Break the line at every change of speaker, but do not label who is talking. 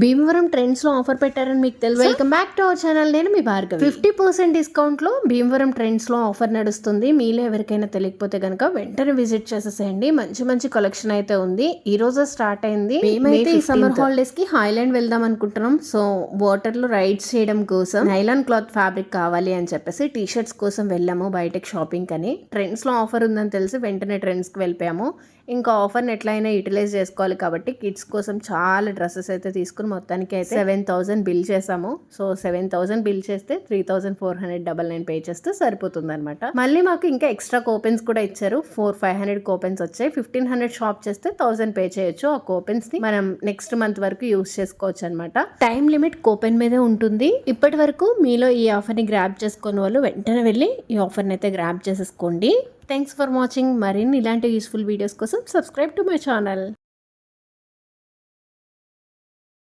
Bhimavaram trends లో offer పెట్టారని మీకు తెలుసు. Welcome back to our channel. నేను మీ భార్గవి. 50% డిస్కౌంట్ లో భీమవరం ట్రెండ్స్ లో ఆఫర్ నడుస్తుంది. మీలో ఎవరికైనా తెలియకపోతే కనుక వెంటనే విజిట్ చేసేసేయండి. మంచి మంచి కలెక్షన్ అయితే ఉంది. ఈ రోజు స్టార్ట్ అయింది. మేమైతే ఈ సమ్మర్ హాలిడేస్ కి హైలాండ్ వెళ్దాం అనుకుంటున్నాం. సో వాటర్ లో రైడ్స్ చేయడం కోసం నైలాన్ క్లాత్ ఫ్యాబ్రిక్ కావాలి అని చెప్పేసి టీ షర్ట్స్ కోసం వెళ్ళాము బయటకి షాపింగ్ అని. ట్రెండ్స్ లో ఆఫర్ ఉందని తెలిసి వెంటనే ట్రెండ్స్ కి వెళ్ళిపోయాము. ఇంకా ఆఫర్ని ఎట్లయినా యూటిలైజ్ చేసుకోవాలి కాబట్టి కిడ్స్ కోసం చాలా డ్రెస్సెస్ అయితే తీసుకుని మొత్తానికి అయితే 7,000 బిల్ చేసాము. సో 7,000 బిల్ చేస్తే 3,499 పే చేస్తే సరిపోతుంది అనమాట. మళ్ళీ మాకు ఇంకా ఎక్స్ట్రా కూపెన్స్ కూడా ఇచ్చారు. 400-500 కూపెన్స్ వచ్చాయి. 1,500 షాప్ చేస్తే 1,000 పే చేయొచ్చు. ఆ కూపెన్స్ ని మనం నెక్స్ట్ మంత్ వరకు యూస్ చేసుకోవచ్చు అనమాట. టైం లిమిట్ కూపెన్ మీదే ఉంటుంది. ఇప్పటి వరకు మీలో ఈ ఆఫర్ ని గ్రాబ్ చేసుకున్న వాళ్ళు వెంటనే వెళ్ళి ఈ ఆఫర్ని అయితే గ్రాబ్ చేసేసుకోండి. Thanks for watching. మరిన్ని ఇలాంటి యూస్ఫుల్ వీడియోస్ కోసం సబ్స్క్రైబ్ టు మై ఛానల్.